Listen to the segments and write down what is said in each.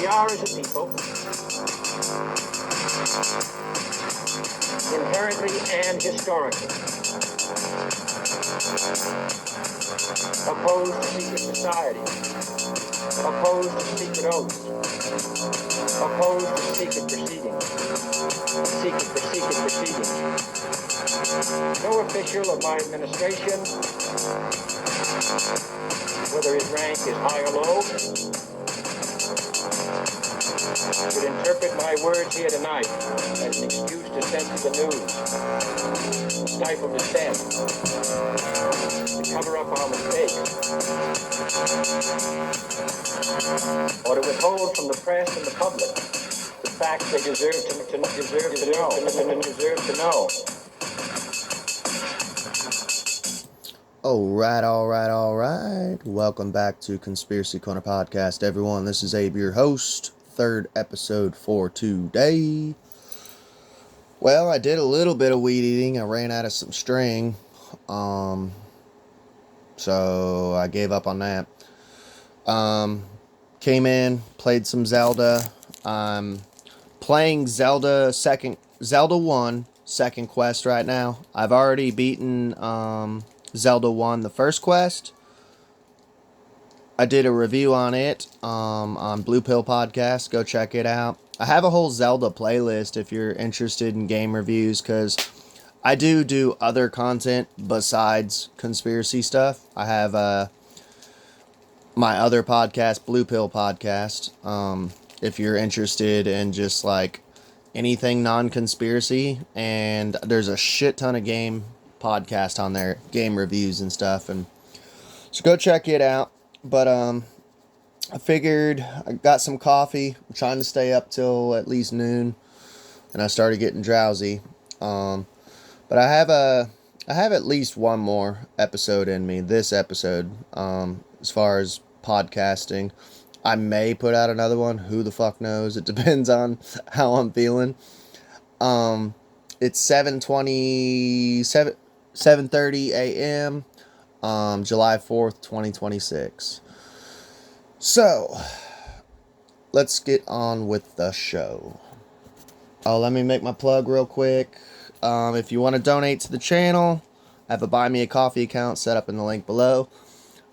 We are, as a people, inherently and historically opposed to secret societies, opposed to secret oaths, opposed to secret proceedings. No official of my administration, whether his rank is high or low, should interpret my words here tonight as an excuse to censor the news, to stifle dissent, to cover up our mistakes, or to withhold from the press and the public the facts they deserve to know. All right. Welcome back to Conspiracy Corner Podcast, everyone. This is Abe, your host. Third episode for today. Well, I did a little bit of weed eating. I ran out of some string. So I gave up on that. Came in, played some Zelda. I'm playing Zelda 1, second quest right now. I've already beaten, Zelda 1, the first quest. I did a review on it on Blue Pill Podcast. Go check it out. I have a whole Zelda playlist if you're interested in game reviews, because I do other content besides conspiracy stuff. I have my other podcast, Blue Pill Podcast. If you're interested in just like anything non-conspiracy, and there's a shit ton of game podcast on there, game reviews and stuff, and so go check it out. But I figured I got some coffee. I'm trying to stay up till at least noon, and I started getting drowsy. But I have at least one more episode in me. This episode, as far as podcasting, I may put out another one. Who the fuck knows? It depends on how I'm feeling. It's 7:30 a.m. July 4th, 2026. So, let's get on with the show. Let me make my plug real quick. If you want to donate to the channel, I have a Buy Me a Coffee account set up in the link below.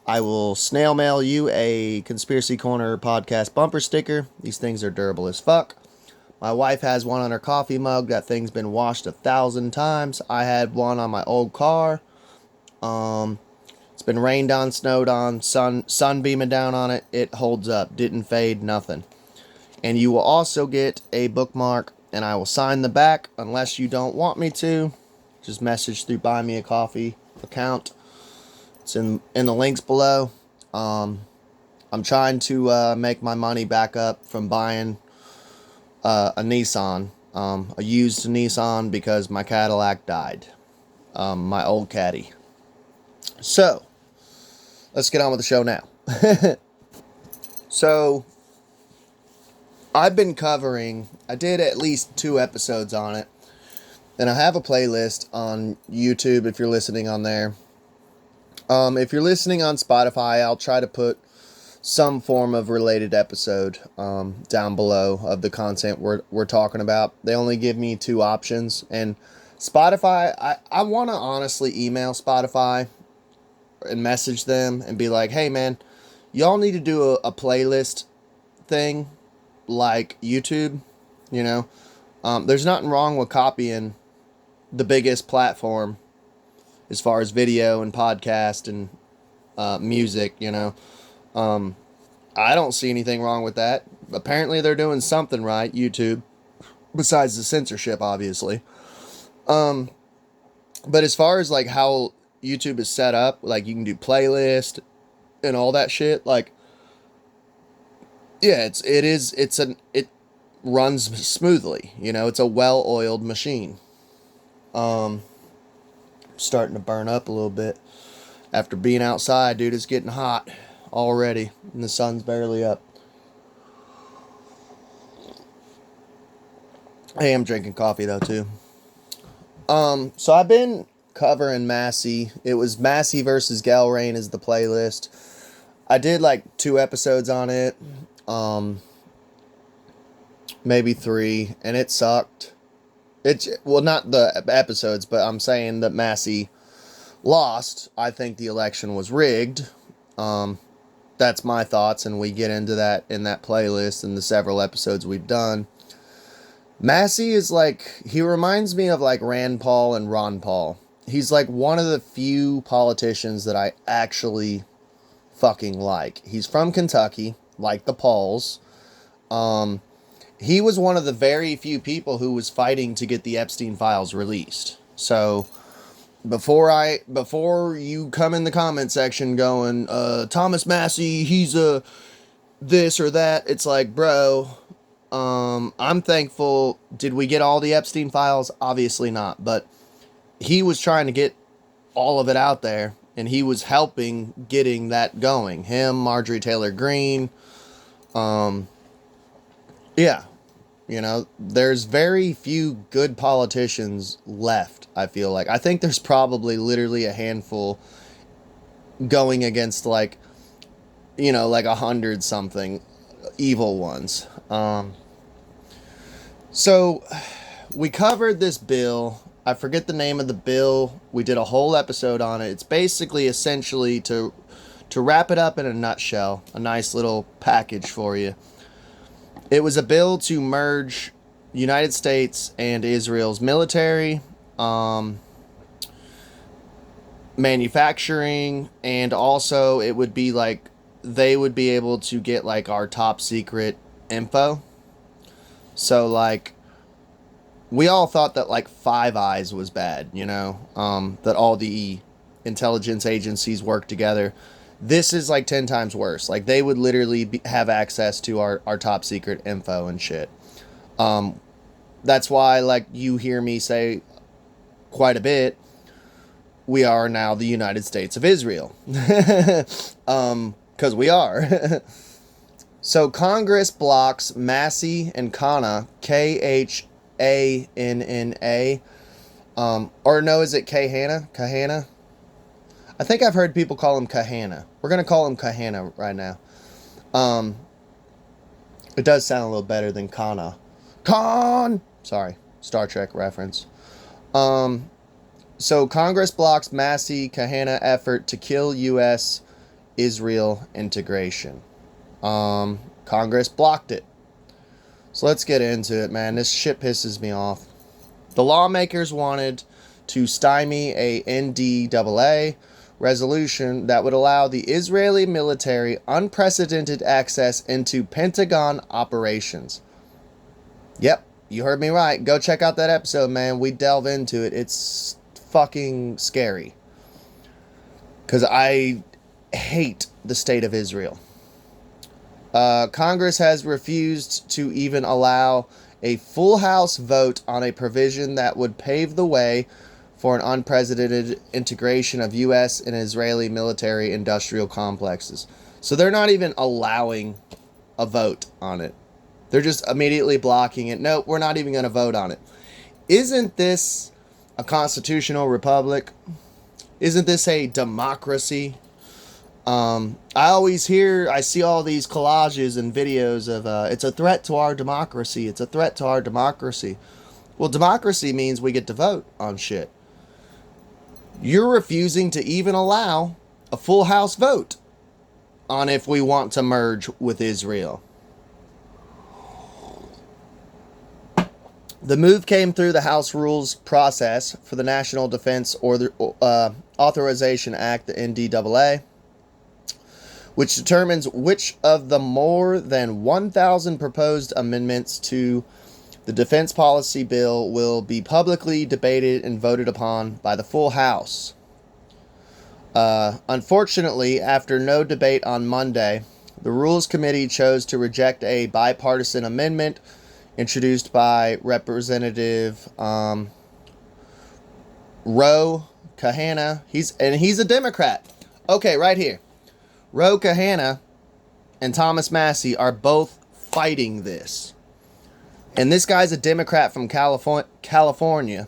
I will snail mail you a Conspiracy Corner podcast bumper sticker. These things are durable as fuck. My wife has one on her coffee mug. That thing's been washed 1,000 times. I had one on my old car. It's been rained on, snowed on, sun beaming down on it. It holds up. Didn't fade, nothing. And you will also get a bookmark, and I will sign the back unless you don't want me to. Just message through Buy Me a Coffee account. It's in the links below. I'm trying to make my money back up from buying a Nissan, a used Nissan, because my Cadillac died. My old Caddy. So, let's get on with the show now. So, I've been covering, I did at least 2 episodes on it, and I have a playlist on YouTube if you're listening on there. If you're listening on Spotify, I'll try to put some form of related episode down below of the content we're talking about. They only give me 2 options, and Spotify, I want to honestly email Spotify and message them and be like, hey man, y'all need to do a playlist thing like YouTube, you know. There's nothing wrong with copying the biggest platform as far as video and podcast and music, you know. I don't see anything wrong with that. Apparently they're doing something right, YouTube, besides the censorship, obviously. But as far as like how YouTube is set up, like you can do playlist and all that shit, like, yeah, it runs smoothly, you know. It's a well-oiled machine. Starting to burn up a little bit after being outside, dude. It's getting hot already, and the sun's barely up. I am drinking coffee though too. So I've been covering Massie. It was Massie versus Galrain is the playlist. I did like 2 episodes on it. maybe 3, and it sucked. Well, not the episodes, but I'm saying that Massie lost. I think the election was rigged. That's my thoughts, and we get into that in that playlist and the several episodes we've done. Massie is like, he reminds me of like Rand Paul and Ron Paul. He's like one of the few politicians that I actually fucking like. He's from Kentucky, like the Pauls. He was one of the very few people who was fighting to get the Epstein files released. So before you come in the comment section going, Thomas Massie, he's a this or that, it's like, bro, I'm thankful. Did we get all the Epstein files? Obviously not, but he was trying to get all of it out there, and he was helping getting that going. Him, Marjorie Taylor Greene, yeah. You know, there's very few good politicians left, I feel like. I think there's probably literally a handful going against, like, you know, like 100-something evil ones. So, we covered this bill. I forget the name of the bill. We did a whole episode on it. It's basically, essentially, to wrap it up in a nutshell, a nice little package for you. It was a bill to merge United States and Israel's military, manufacturing, and also it would be like they would be able to get like our top secret info. So like we all thought that like Five Eyes was bad, you know, that all the intelligence agencies work together. This is like 10 times worse. Like they would literally have access to our top secret info and shit. That's why like you hear me say quite a bit, we are now the United States of Israel. 'Cause we are. So Congress blocks Massie and Kana, Khanna, or no, is it Kahana? Kahana? I think I've heard people call him Kahana. We're going to call him Kahana right now. It does sound a little better than Kana. Sorry, Star Trek reference. So Congress blocks Massie Kahana effort to kill U.S.-Israel integration. Congress blocked it. So let's get into it, man. This shit pisses me off. The lawmakers wanted to stymie a NDAA resolution that would allow the Israeli military unprecedented access into Pentagon operations. Yep, you heard me right. Go check out that episode, man. We delve into it. It's fucking scary. Because I hate the state of Israel. Congress has refused to even allow a full House vote on a provision that would pave the way for an unprecedented integration of U.S. and Israeli military industrial complexes. So they're not even allowing a vote on it. They're just immediately blocking it. No, we're not even going to vote on it. Isn't this a constitutional republic? Isn't this a democracy? I see all these collages and videos of, it's a threat to our democracy. It's a threat to our democracy. Well, democracy means we get to vote on shit. You're refusing to even allow a full House vote on if we want to merge with Israel. The move came through the House Rules process for the National Defense Authorization Act, the NDAA, which determines which of the more than 1,000 proposed amendments to the defense policy bill will be publicly debated and voted upon by the full House. Unfortunately, after no debate on Monday, the Rules Committee chose to reject a bipartisan amendment introduced by Representative Ro Kahana. He's a Democrat. Okay, right here. Ro Kahana and Thomas Massie are both fighting this. And this guy's a Democrat from California.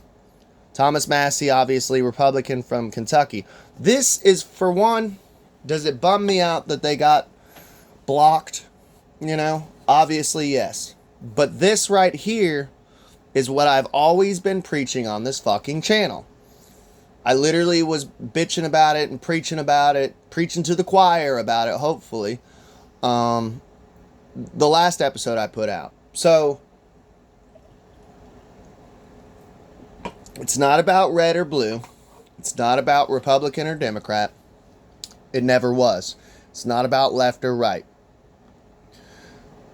Thomas Massie, obviously Republican from Kentucky. This is, for one, does it bum me out that they got blocked? You know, obviously, yes. But this right here is what I've always been preaching on this fucking channel. I literally was bitching about it and preaching about it, preaching to the choir about it, hopefully. The last episode I put out. So, it's not about red or blue. It's not about Republican or Democrat. It never was. It's not about left or right.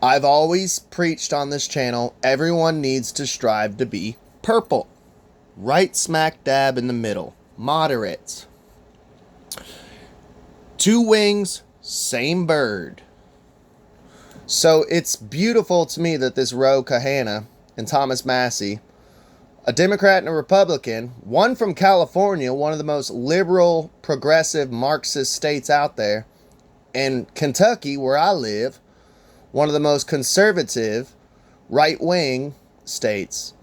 I've always preached on this channel, everyone needs to strive to be purple. Right smack dab in the middle. Moderates. Two wings, same bird. So it's beautiful to me that this Ro Kahana and Thomas Massie, a Democrat and a Republican, one from California, one of the most liberal, progressive, Marxist states out there, and Kentucky, where I live, one of the most conservative, right-wing states.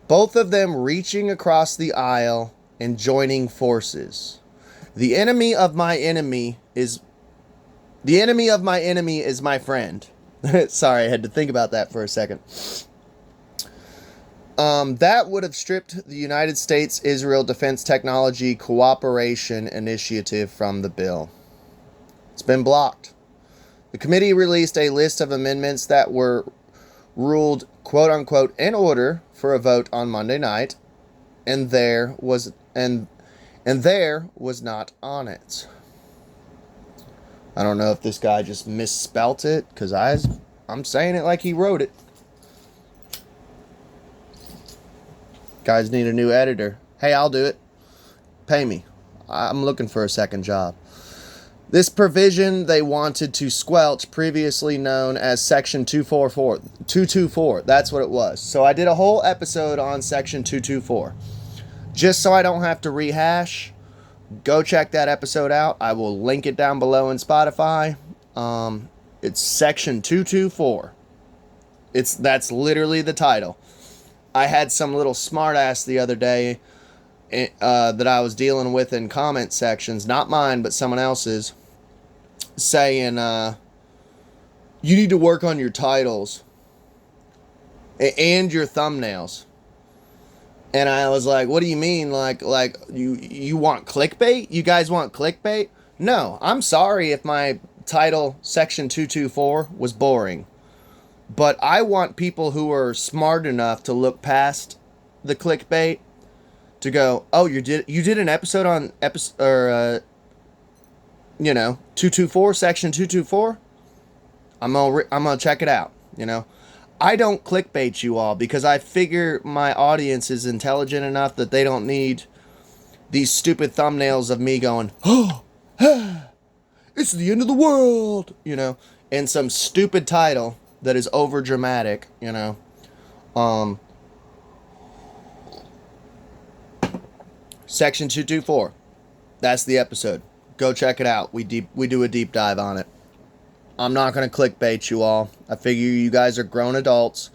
Both of them reaching across the aisle and joining forces. The enemy of my enemy is my friend. Sorry, I had to think about that for a second. That would have stripped the United States-Israel Defense Technology Cooperation Initiative from the bill. It's been blocked. The committee released a list of amendments that were ruled, quote-unquote, in order for a vote on Monday night, and there was not on it. I don't know if this guy just misspelt it, because I'm saying it like he wrote it. Guys need a new editor. Hey, I'll do it. Pay me. I'm looking for a second job. This provision they wanted to squelch, previously known as Section 224. That's what it was. So I did a whole episode on Section 224. Just so I don't have to rehash, go check that episode out. I will link it down below in Spotify. It's Section 224. That's literally the title. I had some little smartass the other day that I was dealing with in comment sections, not mine, but someone else's, saying, you need to work on your titles and your thumbnails. And I was like, what do you mean? Like you want clickbait? You guys want clickbait? No, I'm sorry if my title, Section 224, was boring. But I want people who are smart enough to look past the clickbait to go, oh, you did an episode on 224, Section 224. I'm gonna check it out. I don't clickbait you all because I figure my audience is intelligent enough that they don't need these stupid thumbnails of me going, oh, it's the end of the world, and some stupid title that is over dramatic, Section 224. That's the episode. Go check it out. We do a deep dive on it. I'm not going to clickbait you all. I figure you guys are grown adults.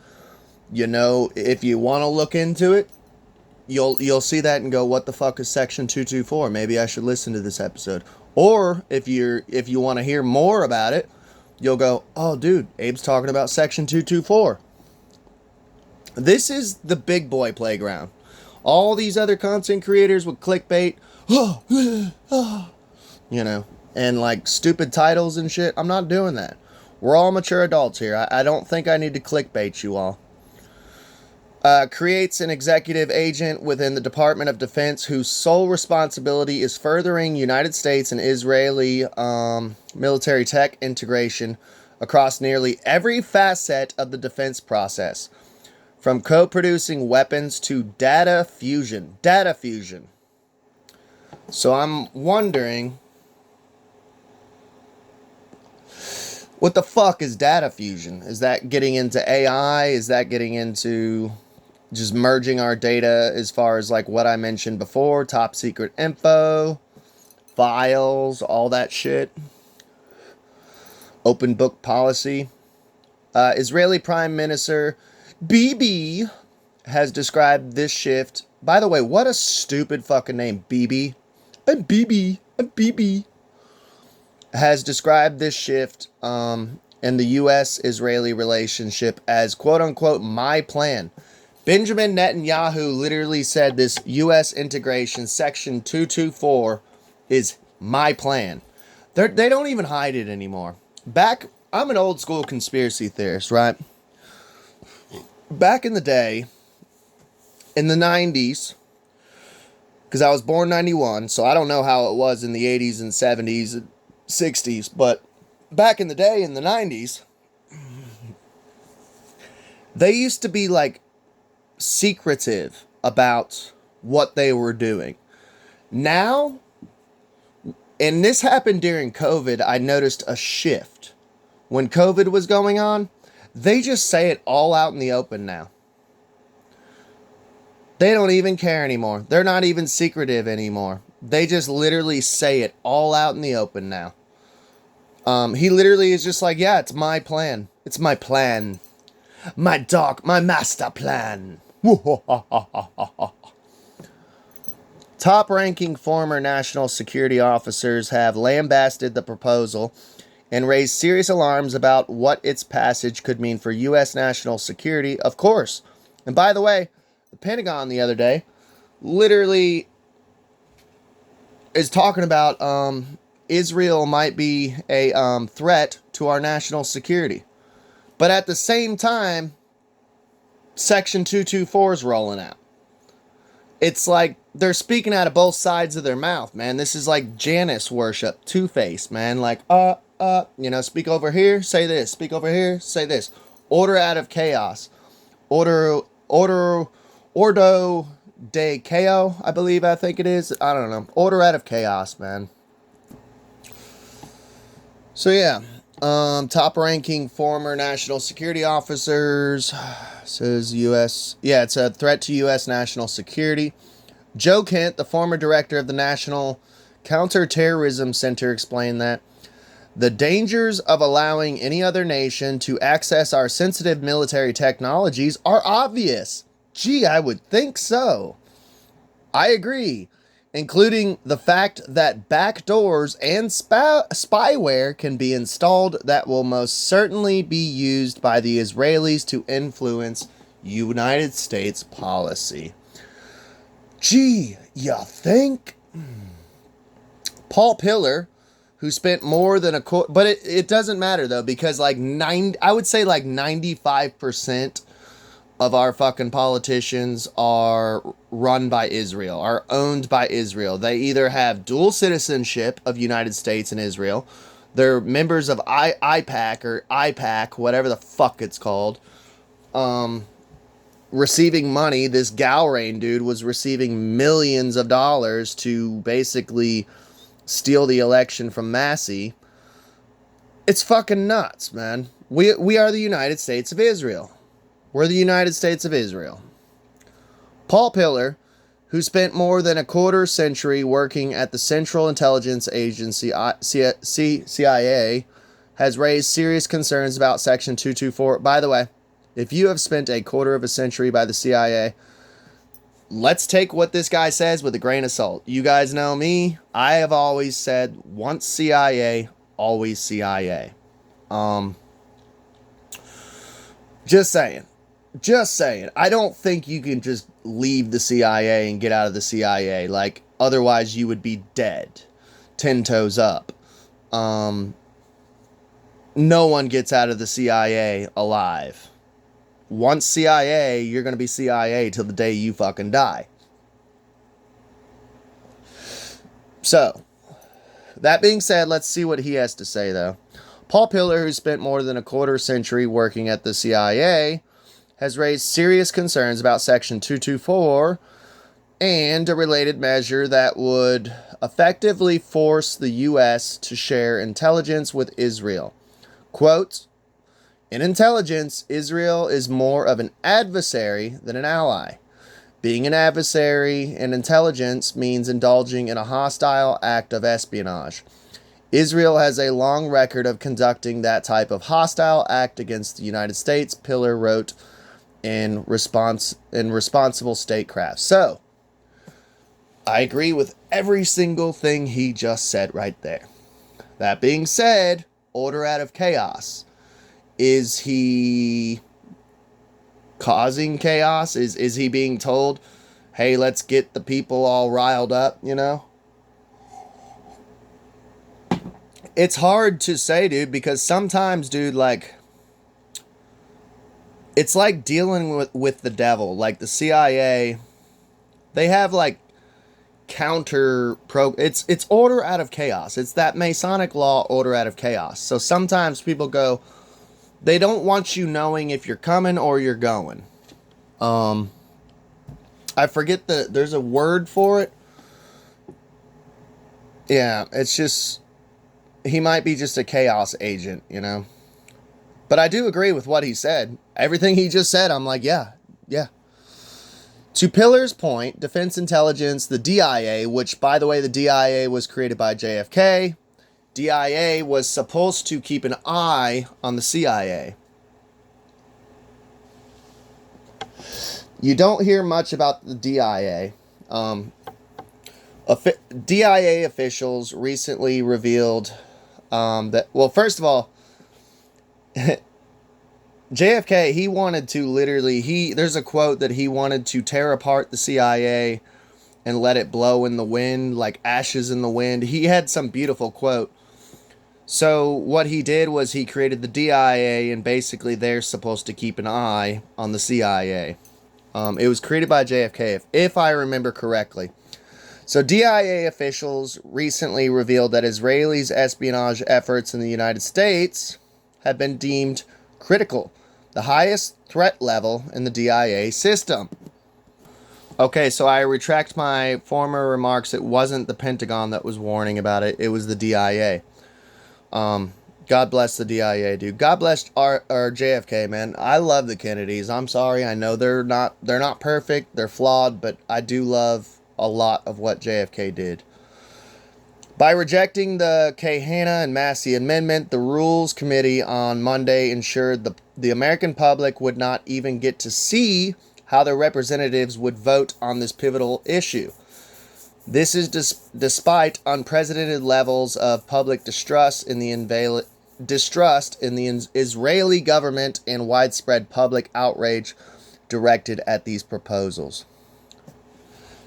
If you want to look into it, you'll see that and go, what the fuck is Section 224? Maybe I should listen to this episode. Or if you want to hear more about it, you'll go, oh, dude, Abe's talking about Section 224. This is the big boy playground. All these other content creators with clickbait, and like stupid titles and shit. I'm not doing that. We're all mature adults here. I don't think I need to clickbait you all. Creates an executive agent within the Department of Defense whose sole responsibility is furthering United States and Israeli military tech integration across nearly every facet of the defense process, from co-producing weapons to data fusion. So I'm wondering, what the fuck is data fusion? Is that getting into AI? Is that getting into just merging our data as far as like what I mentioned before, top secret info, files, all that shit? Open book policy. Israeli Prime Minister Bibi has described this shift. By the way, what a stupid fucking name, Bibi. Bibi. Has described this shift and the U.S.-Israeli relationship as quote-unquote my plan. Benjamin Netanyahu literally said this U.S. integration, Section 224, is my plan. They don't even hide it anymore. I'm an old school conspiracy theorist, right? Back in the day, in the 90s, because I was born 91, so I don't know how it was in the 80s and 70s and 60s, but back in the day, in the 90s, they used to be like secretive about what they were doing. Now, and this happened during COVID, I noticed a shift. When COVID was going on, they just say it all out in the open now. They don't even care anymore. They're not even secretive anymore. They just literally say it all out in the open now. He literally is just like, yeah, it's my plan. It's my plan. My master plan. Top-ranking former national security officers have lambasted the proposal and raised serious alarms about what its passage could mean for U.S. national security, of course. And by the way, the Pentagon the other day literally is talking about Israel might be a threat to our national security. But at the same time, Section 224 is rolling out. It's like they're speaking out of both sides of their mouth, man. This is like Janus worship, Two-Face, man. Like, speak over here, say this. Speak over here, say this. Order out of chaos. Ordo de chaos, I think it is. I don't know. Order out of chaos, man. So yeah, top-ranking former national security officers says U.S. Yeah, it's a threat to U.S. national security. Joe Kent, the former director of the National Counterterrorism Center, explained that the dangers of allowing any other nation to access our sensitive military technologies are obvious. Gee, I would think so. I agree, including the fact that backdoors and spyware can be installed that will most certainly be used by the Israelis to influence United States policy. Gee, you think? Paul Pillar, who spent more than but it doesn't matter though, because like I would say like 95% of our fucking politicians are run by Israel, are owned by Israel. They either have dual citizenship of United States and Israel, they're members of IPAC or IPAC, whatever the fuck it's called, receiving money. This Galrain dude was receiving millions of dollars to basically steal the election from Massie. It's fucking nuts, man. We are the United States of Israel. We're the United States of Israel. Paul Pillar, who spent more than a quarter century working at the Central Intelligence Agency, CIA, has raised serious concerns about Section 224. By the way, if you have spent a quarter of a century by the CIA, let's take what this guy says with a grain of salt. You guys know me. I have always said, once CIA, always CIA. Just saying. I don't think you can just leave the CIA and get out of the CIA. Like, otherwise you would be dead. 10 toes up. No one gets out of the CIA alive. Once CIA, you're going to be CIA till the day you fucking die. So, that being said, let's see what he has to say, though. Paul Pillar, who spent more than a quarter century working at the CIA, has raised serious concerns about Section 224 and a related measure that would effectively force the U.S. to share intelligence with Israel. Quote, in intelligence, Israel is more of an adversary than an ally. Being an adversary in intelligence means indulging in a hostile act of espionage. Israel has a long record of conducting that type of hostile act against the United States, Pillar wrote in Responsible Statecraft. So, I agree with every single thing he just said right there. That being said, order out of chaos. Is he causing chaos? Is he being told, hey, let's get the people all riled up, you know? It's hard to say, dude, because sometimes, dude, like, it's like dealing with the devil. Like, the CIA, they have, like, it's order out of chaos. It's that Masonic law, order out of chaos. So sometimes people go, they don't want you knowing if you're coming or you're going. I forget there's a word for it. Yeah, it's just, he might be just a chaos agent, you know? But I do agree with what he said. Everything he just said, I'm like, yeah. To Pillar's point, Defense Intelligence, the DIA, which, by the way, the DIA was created by JFK. DIA was supposed to keep an eye on the CIA. You don't hear much about the DIA. DIA officials recently revealed that, well, first of all, JFK, he wanted to literally, there's a quote that he wanted to tear apart the CIA and let it blow in the wind, like ashes in the wind. He had some beautiful quote. So what he did was he created the DIA, and basically they're supposed to keep an eye on the CIA. It was created by JFK, if I remember correctly. So DIA officials recently revealed that Israelis' espionage efforts in the United States have been deemed critical, the highest threat level in the DIA system. Okay, so I retract my former remarks. It wasn't the Pentagon that was warning about it. It was the DIA. God bless the DIA, dude. God bless our JFK, man. I love the Kennedys. I'm sorry. I know they're not perfect. They're flawed, but I do love a lot of what JFK did. By rejecting the Kahana and Massie Amendment, the Rules Committee on Monday ensured the American public would not even get to see how their representatives would vote on this pivotal issue. This is despite unprecedented levels of public distrust in the Israeli government and widespread public outrage directed at these proposals.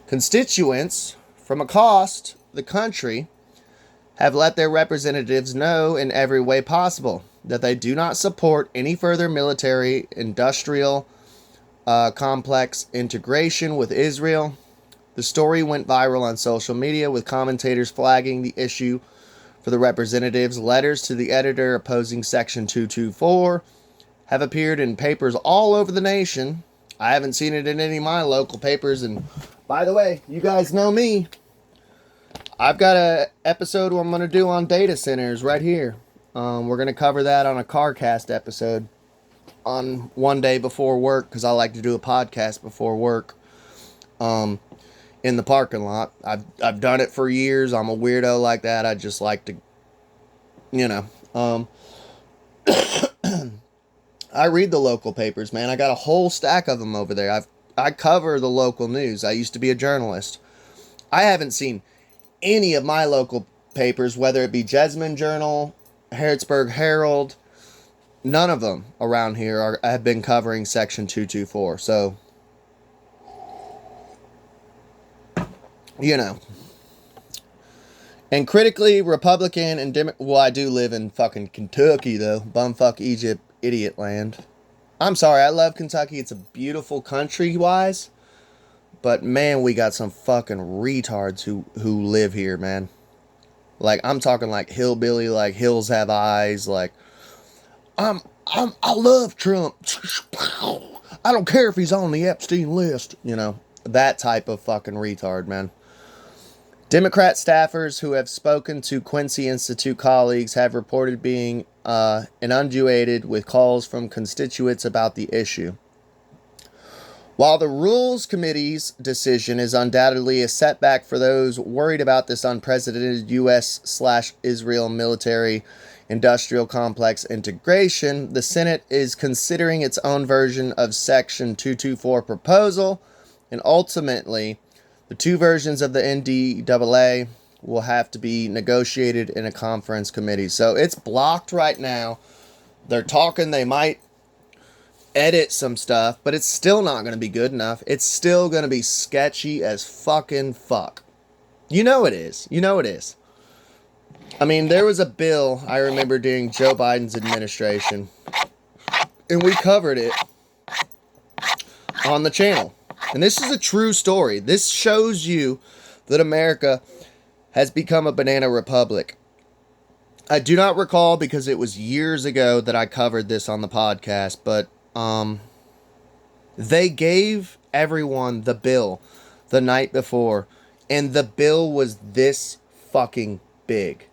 Constituents from across the country have let their representatives know in every way possible that they do not support any further military industrial complex integration with Israel. The story went viral on social media, with commentators flagging the issue for the representatives. Letters to the editor opposing Section 224 have appeared in papers all over the nation. I haven't seen it in any of my local papers, and by the way, you guys know me. I've got an episode I'm going to do on data centers right here. We're going to cover that on a CarCast episode on one day before work, because I like to do a podcast before work in the parking lot. I've done it for years. I'm a weirdo like that. I just like to, I read the local papers, man. I got a whole stack of them over there. I cover the local news. I used to be a journalist. I haven't seen any of my local papers, whether it be Jessamine Journal, Harrodsburg Herald, none of them around here have been covering Section 224. So, And critically, Republican and well, I do live in fucking Kentucky, though. Bumfuck Egypt, idiot land. I'm sorry, I love Kentucky. It's a beautiful country-wise. But, man, we got some fucking retards who live here, man. Like, I'm talking like hillbilly, like hills have eyes, like, I love Trump. I don't care if he's on the Epstein list. That type of fucking retard, man. Democrat staffers who have spoken to Quincy Institute colleagues have reported being inundated with calls from constituents about the issue. While the Rules Committee's decision is undoubtedly a setback for those worried about this unprecedented U.S./Israel military industrial complex integration, the Senate is considering its own version of Section 224 proposal, and ultimately, the two versions of the NDAA will have to be negotiated in a conference committee. So it's blocked right now They're talking they might edit some stuff, but it's still not going to be good enough. It's still going to be sketchy as fucking fuck. You know it is. You know it is. I mean, there was a bill I remember during Joe Biden's administration, and we covered it on the channel. And this is a true story. This shows you that America has become a banana republic. I do not recall because it was years ago that I covered this on the podcast, but they gave everyone the bill the night before, and the bill was this fucking big.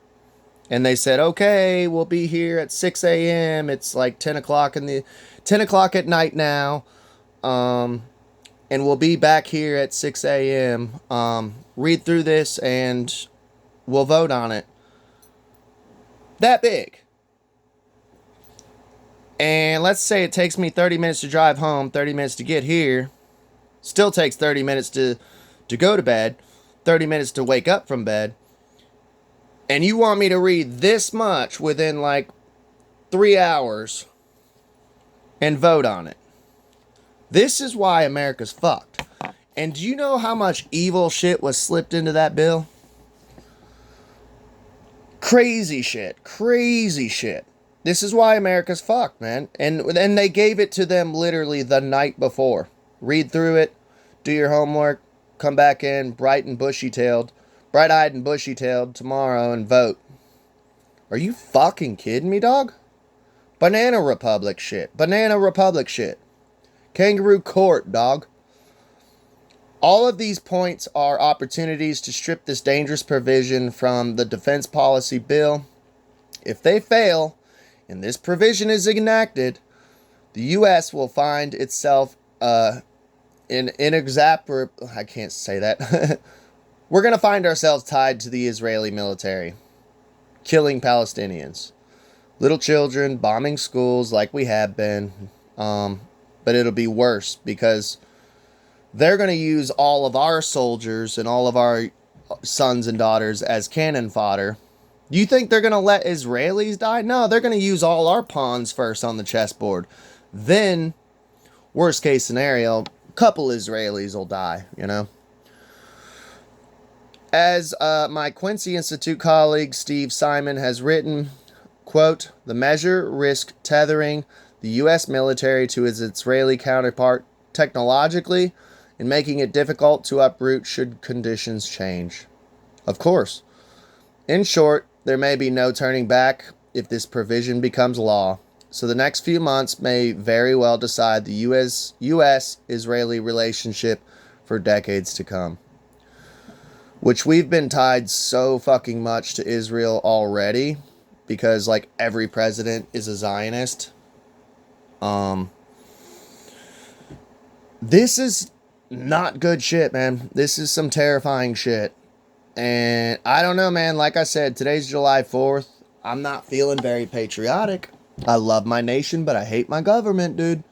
And they said, okay, we'll be here at 6 a.m. It's like 10 o'clock at night now. And we'll be back here at 6 a.m. Read through this and we'll vote on it. That big. And let's say it takes me 30 minutes to drive home, 30 minutes to get here. Still takes 30 minutes to go to bed, 30 minutes to wake up from bed. And you want me to read this much within like 3 hours and vote on it. This is why America's fucked. And do you know how much evil shit was slipped into that bill? Crazy shit. Crazy shit. This is why America's fucked, man. And they gave it to them literally the night before. Read through it, do your homework, come back in bright-eyed and bushy-tailed tomorrow and vote. Are you fucking kidding me, dog? Banana Republic shit. Banana Republic shit. Kangaroo court, dog. All of these points are opportunities to strip this dangerous provision from the defense policy bill. If they fail, and this provision is enacted, the U.S. will find itself I can't say that. We're going to find ourselves tied to the Israeli military, killing Palestinians, little children, bombing schools like we have been. But it'll be worse because they're going to use all of our soldiers and all of our sons and daughters as cannon fodder. You think they're going to let Israelis die? No, they're going to use all our pawns first on the chessboard. Then, worst case scenario, a couple Israelis will die, you know. As my Quincy Institute colleague Steve Simon has written, quote, the measure risked tethering the U.S. military to its Israeli counterpart technologically and making it difficult to uproot should conditions change. Of course. In short, there may be no turning back if this provision becomes law. So the next few months may very well decide the U.S.-Israeli relationship for decades to come. Which we've been tied so fucking much to Israel already because like every president is a Zionist. This is not good shit, man. This is some terrifying shit. And I don't know, man. Like I said, today's July 4th. I'm not feeling very patriotic. I love my nation, but I hate my government, dude.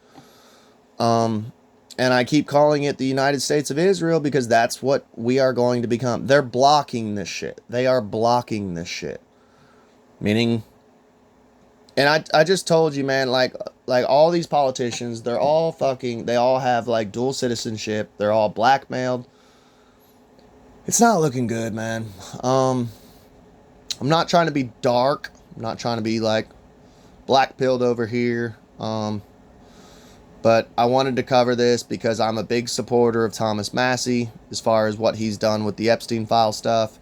And I keep calling it the United States of Israel because that's what we are going to become. They're blocking this shit. They are blocking this shit. Meaning, and I just told you, man, like all these politicians, they all have like dual citizenship. They're all blackmailed. It's not looking good, man. I'm not trying to be dark. I'm not trying to be like black-pilled over here. But I wanted to cover this because I'm a big supporter of Thomas Massie as far as what he's done with the Epstein file stuff.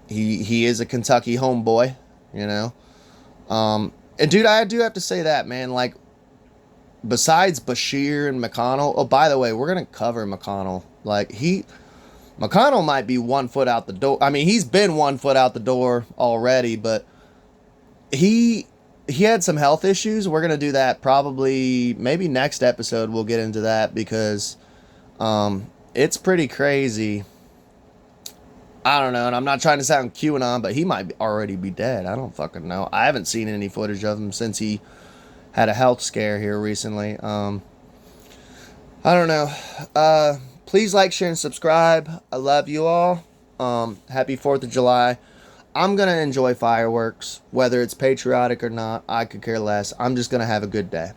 He is a Kentucky homeboy, you know. And dude, I do have to say that, man, like besides Bashir and McConnell, oh, by the way, we're going to cover McConnell. Like McConnell might be 1 foot out the door. I mean, he's been 1 foot out the door already, but he had some health issues. We're going to do that probably, maybe next episode we'll get into that because it's pretty crazy. I don't know, and I'm not trying to sound QAnon, but he might already be dead. I don't fucking know. I haven't seen any footage of him since he had a health scare here recently. I don't know. Please like, share, and subscribe. I love you all. Happy 4th of July. I'm going to enjoy fireworks. Whether it's patriotic or not, I could care less. I'm just going to have a good day.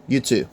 You too.